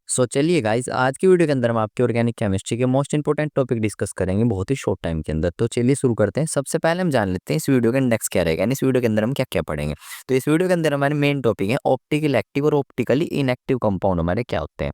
चलिए गाइस, आज की वीडियो के अंदर हम आपके ऑर्गेनिक केमिस्ट्री के मोस्ट इंपोर्टेंट टॉपिक डिस्कस करेंगे बहुत ही शॉर्ट टाइम के अंदर। तो चलिए शुरू करते हैं। सबसे पहले हम जान लेते हैं इस वीडियो का इंडेक्स क्या रहेगा, यानी इस वीडियो के अंदर हम क्या क्या पढ़ेंगे। तो इस वीडियो के अंदर हमारे मेन टॉपिक है ऑप्टिकल एक्टिव और ऑप्टिकली इनएक्टिव कंपाउंड हमारे क्या होते हैं।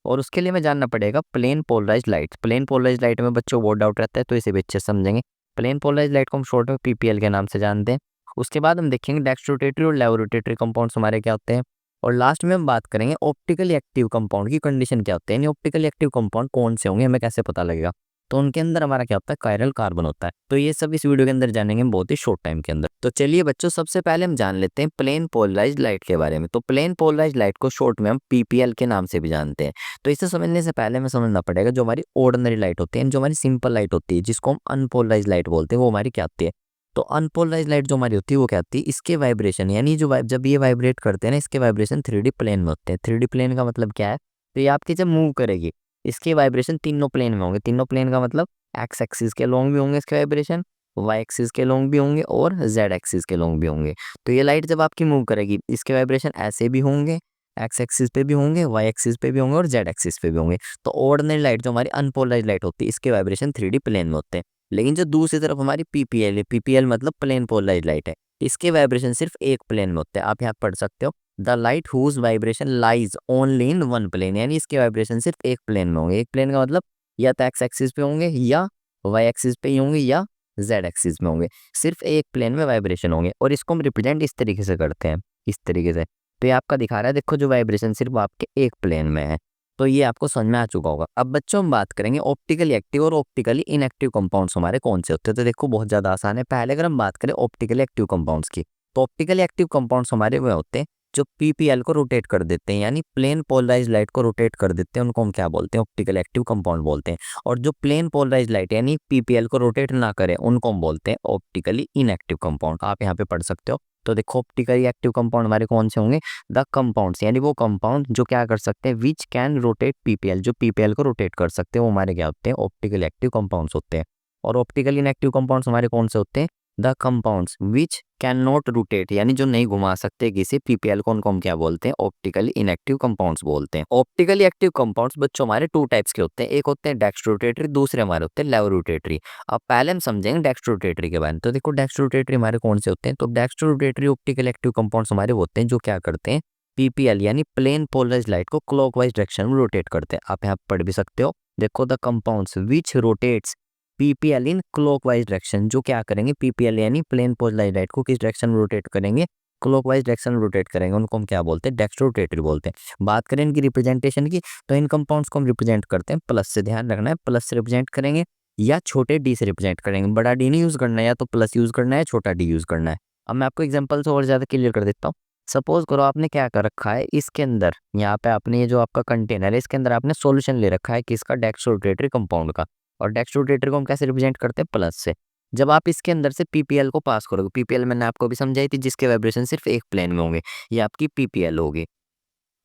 और उसके लिए हमें जानना पड़ेगा plane polarised light. Plane polarised light में बच्चों बहुत डाउट रहता है, तो इसे भी अच्छे से समझेंगे। प्लेन पोलराइज्ड लाइट को हम शॉर्ट में पीपीएल के नाम से जानते हैं। उसके बाद हम देखेंगे डेक्स्ट्रो रोटेटरी और लेवो रोटेटरी कंपाउंड्स हमारे क्या होते हैं। और लास्ट में हम बात करेंगे ऑप्टिकली एक्टिव कंपाउंड की कंडीशन क्या होती है, यानी ऑप्टिकली एक्टिव कंपाउंड कौन से होंगे, हमें कैसे पता लगेगा। तो उनके अंदर हमारा क्या होता है, कायरल कार्बन होता है। तो ये सब इस वीडियो के अंदर जानेंगे हम बहुत ही शॉर्ट टाइम के अंदर। तो चलिए बच्चों, सबसे पहले हम जान लेते हैं प्लेन पोलराइज्ड लाइट के बारे में। तो प्लेन पोलराइज्ड लाइट को शॉर्ट में हम पीपीएल के नाम से भी जानते हैं। तो इसे समझने से पहले हमें समझना पड़ेगा जो हमारी ऑर्डिनरी लाइट होती है, जो हमारी सिंपल लाइट होती है, जिसको हम अनपोलराइज्ड लाइट बोलते हैं, वो हमारी क्या होती है। तो अनपोलराइज्ड लाइट जो हमारी होती है वो क्या होती है, इसके वाइब्रेशन यानी जब ये वाइब्रेट करते हैं ना, इसके वाइब्रेशन 3D प्लेन में होते हैं। 3D प्लेन का मतलब क्या है, तो ये आपकी जब मूव करेगी इसके वाइब्रेशन तीनों प्लेन में होंगे। तीनों प्लेन का मतलब एक्स एक्सिस के लॉन्ग भी होंगे इसके वाइब्रेशन, वाई एक्सिस के लॉन्ग भी होंगे और जेड एक्सिस के लॉन्ग भी होंगे। तो ये लाइट जब आपकी मूव करेगी इसके वाइब्रेशन ऐसे भी होंगे, एक्स एक्सिस पे भी होंगे, वाई एक्सिस पे भी होंगे और जेड एक्सिस पे भी होंगे। तो ऑर्डिनरी लाइट जो हमारी अनपोलराइज्ड लाइट होती है इसके वाइब्रेशन 3D प्लेन में होते हैं। लेकिन जो दूसरी तरफ हमारी पीपीएल है, पीपीएल मतलब प्लेन पोलराइज्ड लाइट है, इसके वाइब्रेशन सिर्फ एक प्लेन में होते हैं। आप यहाँ पढ़ सकते हो the light whose vibration lies only in one plane, यानी इसके वाइब्रेशन सिर्फ एक प्लेन में होंगे। एक प्लेन का मतलब या तो एक्स एक्सिस पे होंगे या वाई एक्सिस पे ही होंगे या जेड एक्सिस में होंगे। सिर्फ एक प्लेन में वाइब्रेशन होंगे और इसको हम रिप्रेजेंट इस तरीके से करते हैं, इस तरीके से। तो ये आपका दिखा रहा है, देखो जो वाइब्रेशन सिर्फ आपके एक प्लेन में है। तो ये आपको समझ में आ चुका होगा। अब बच्चों हम बात करेंगे ऑप्टिकली एक्टिव और ऑप्टिकली इनएक्टिव कंपाउंड्स हमारे कौन से होते हैं। तो देखो बहुत ज़्यादा आसान है। पहले अगर हम बात करें ऑप्टिकली एक्टिव कंपाउंड्स की, तो ऑप्टिकली एक्टिव कंपाउंड्स हमारे वो होते हैं जो पीपीएल को रोटेट कर देते हैं, यानी प्लेन पोलराइज्ड लाइट को रोटेट कर देते हैं, उनको हम क्या बोलते हैं, ऑप्टिकल एक्टिव कंपाउंड बोलते हैं। और जो प्लेन पोलराइज्ड लाइट यानी पीपीएल को रोटेट ना करे उनको हम बोलते हैं ऑप्टिकली इनएक्टिव कंपाउंड। आप यहाँ पे पढ़ सकते हो। तो देखो ऑप्टिकली एक्टिव कंपाउंड हमारे कौन से होंगे, द कंपाउंड्स, यानी वो कंपाउंड जो क्या कर सकते हैं, विच कैन रोटेट पीपीएल, जो पीपीएल को रोटेट कर सकते हैं, वो हमारे क्या होते हैं, ऑप्टिकल एक्टिव कंपाउंड्स होते हैं। और ऑप्टिकल इनएक्टिव कंपाउंड्स हमारे कौन से होते हैं, the compounds which can not rotate, यानी जो नहीं घुमा सकते किसी पीपीएल को, उनको हम क्या बोलते हैं, ऑप्टिकली इनएक्टिव कंपाउंड्स बोलते हैं। ऑप्टिकली एक्टिव कंपाउंड्स बच्चों हमारे टू टाइप्स के होते हैं, एक होते हैं डेक्स्ट्रो रोटेटरी, दूसरे हमारे होते हैं लेवो रोटेटरी। अब पहले हम समझेंगे डेक्स्ट्रो रोटेटरी के बारे में। तो देखो डेक्स्ट्रो रोटेटरी हमारे कौन से होते हैं, तो dextro rotatory optical active compounds हमारे होते हैं जो क्या करते हैं, पीपीएल यानी प्लेन पोलराइज्ड लाइट को क्लॉकवाइज डायरेक्शन में रोटेट करते हैं। आप यहाँ पढ़ भी सकते हो। देखो the compounds which rotates PPL in clockwise direction, जो क्या करेंगे, पीपीएल यानी प्लेन पोलराइज्ड लाइट को किस डायरेक्शन में रोटेट करेंगे, क्लॉकवाइज डायरेक्शन में रोटेट करेंगे, उनको हम क्या बोलते हैं, डेक्स्ट्रो रोटेटरी बोलते हैं। बात करें इनकी रिप्रेजेंटेशन की, तो इन कंपाउंड्स को हम रिप्रेजेंट करते हैं प्लस से, ध्यान रखना है, प्लस से रिप्रेजेंट करेंगे या छोटे डी से रिप्रेजेंट करेंगे। बड़ा डी नहीं यूज करना है, या तो प्लस यूज करना है, छोटा डी यूज करना है। अब मैं आपको एग्जाम्पल से और ज्यादा क्लियर कर देता हूँ। सपोज करो आपने क्या कर रखा है, इसके अंदर यहाँ पे आपने ये जो आपका कंटेनर है इसके अंदर आपने सॉल्यूशन ले रखा है किसका, डेक्स्ट्रो रोटेटरी कंपाउंड का। और डेक्स्ट्रो रोटेटरी को हम कैसे रिप्रेजेंट करते हैं, प्लस से। जब आप इसके अंदर से पीपीएल को पास करोगे, पीपीएल मैंने आपको भी समझाई थी, जिसके वाइब्रेशन सिर्फ एक प्लेन में होंगे, ये आपकी पीपीएल होगी।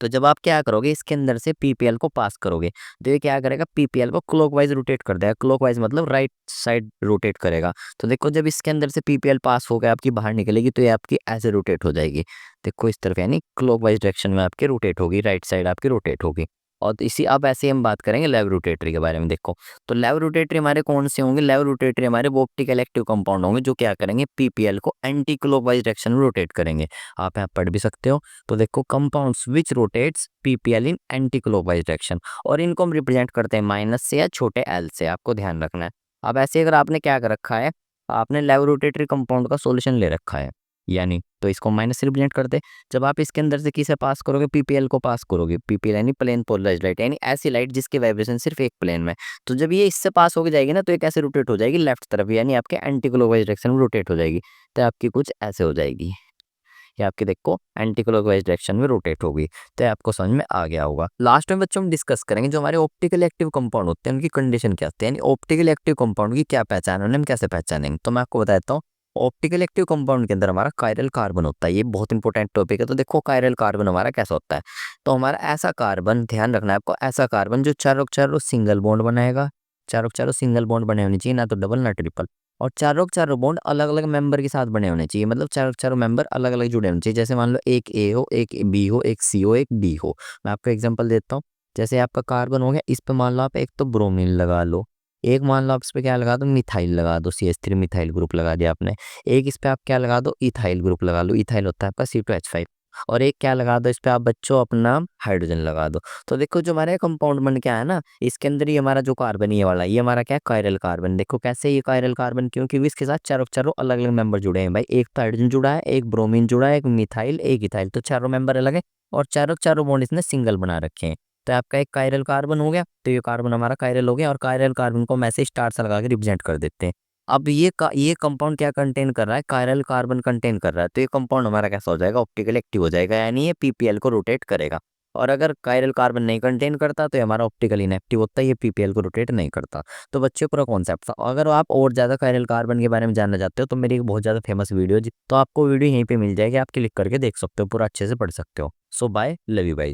तो जब आप क्या करोगे, इसके अंदर से पीपीएल को पास करोगे, तो ये क्या करेगा, पीपीएल को क्लॉकवाइज रोटेट कर देगा। क्लॉकवाइज मतलब राइट साइड रोटेट करेगा। तो देखो जब इसके अंदर से पीपीएल पास हो गया, आपकी बाहर निकलेगी, तो ये आपकी ऐसे रोटेट हो जाएगी, देखो इस तरफ, यानी क्लॉकवाइज डायरेक्शन में आपकी रोटेट होगी, राइट साइड आपकी रोटेट होगी। और इसी अब ऐसे हम बात करेंगे लेवो रोटेटरी के बारे में। देखो तो लेवो रोटेटरी हमारे कौन से होंगे, लेवो रोटेटरी हमारे वो ऑप्टिकल एक्टिव कंपाउंड होंगे जो क्या करेंगे, पीपीएल को एंटी क्लॉकवाइज डायरेक्शन में रोटेट करेंगे। आप यहाँ पढ़ भी सकते हो। तो देखो compounds which rotates PPL in anti clockwise direction, और इनको हम रिप्रेजेंट करते हैं माइनस से या छोटे एल से, आपको ध्यान रखना है। अब ऐसे अगर आपने क्या कर रखा है, आपने लेवो रोटेटरी कंपाउंड का सॉल्यूशन ले रखा है, यानी तो इसको माइनस से रिप्रेजेंट करते हैं। जब आप इसके अंदर से किसे पास करोगे, पीपीएल को पास करोगे, पीपीएल यानी प्लेन पोलराइज्ड लाइट, यानी ऐसी लाइट जिसके वाइब्रेशन सिर्फ एक प्लेन में। तो जब ये इससे पास होके जाएगी ना, तो ये कैसे रोटेट हो जाएगी, लेफ्ट तरफ, यानी आपके एंटी क्लॉकवाइज डायरेक्शन में रोटेट हो जाएगी। तो आपकी कुछ ऐसे हो जाएगी, ये आपकी देखो एंटी क्लॉकवाइज डायरेक्शन में रोटेट होगी। तो आपको समझ में आ गया होगा। लास्ट में बच्चों हम डिस्कस करेंगे जो हमारे ऑप्टिकल एक्टिव कंपाउंड होते हैं उनकी कंडीशन क्या होती है, यानी ऑप्टिकल एक्टिव कंपाउंड की क्या पहचान है, उन्हें हम कैसे पहचानेंगे। तो मैं आपको बता देता हूँ। ऑप्टिकल एक्टिव कंपाउंड के अंदर हमारा कायरल कार्बन होता है, ये बहुत इंपॉर्टेंट टॉपिक है। तो देखो कायरल कार्बन हमारा कैसा होता है, तो हमारा ऐसा कार्बन, ध्यान रखना है आपको, ऐसा कार्बन जो चारों चारों सिंगल बॉन्ड बनाएगा, चारों चारों सिंगल बॉन्ड बने होने चाहिए, ना तो डबल ना ट्रिपल। और चारों चारों बॉन्ड अलग अलग मेंबर के साथ बने होने चाहिए, मतलब चारों चारों मेंबर अलग अलग जुड़े होने चाहिए। जैसे मान लो एक ए हो, एक बी हो, एक सी हो, एक डी हो। मैं आपको एग्जांपल देता हूँ। जैसे आपका कार्बन हो गया, इस पे मान लो आप एक तो ब्रोमीन लगा लो, एक मान लो आप इस पे क्या लगा दो, मिथाइल लगा दो, CH3 मिथाइल ग्रुप लगा दिया आपने। एक इस पे आप क्या लगा दो, इथाइल ग्रुप लगा लो, इथाइल होता है आपका C2H5। और एक क्या लगा दो इस पे आप बच्चों, अपना हाइड्रोजन लगा दो। तो देखो जो हमारे कंपाउंड बन के आया ना, इसके अंदर ये हमारा जो कार्बन ये वाला, ये हमारा क्या कायरल कार्बन। देखो कैसे ये कायरल कार्बन, क्योंकि इसके साथ चारों चारों अलग अलग मेंबर जुड़े हैं भाई। एक तो हाइड्रोजन जुड़ा है, एक ब्रोमीन जुड़ा है, एक मिथाइल, एक इथाइल, तो चारों मेंबर अलग है और चारों चारों बॉन्ड इसने सिंगल बना रखे हैं। तो आपका एक कायरल कार्बन हो गया, तो ये कार्बन हमारा कायरल हो गया, और कायरल कार्बन को हम ऐसे स्टार सा लगा के रिप्रेजेंट कर देते हैं। अब ये कंपाउंड क्या कंटेन कर रहा है, कायरल कार्बन कंटेन कर रहा है, तो ये कंपाउंड हमारा कैसा हो जाएगा, ऑप्टिकली एक्टिव हो जाएगा, यानी ये PPL को रोटेट करेगा। और अगर कायरल कार्बन नहीं कंटेन करता तो ये हमारा ऑप्टिकल इनएक्टिव होता है, ये PPL को रोटेट नहीं करता। तो बच्चे पूरा कॉन्सेप्ट था। अगर आप और ज़्यादा कायरल कार्बन के बारे में जानना चाहते हो तो मेरी एक बहुत ज़्यादा फेमस वीडियो, तो आपको वीडियो यहीं पे मिल जाएगी, आप क्लिक करके देख सकते हो, पूरा अच्छे से पढ़ सकते हो। सो बाय, लव यू गाइस।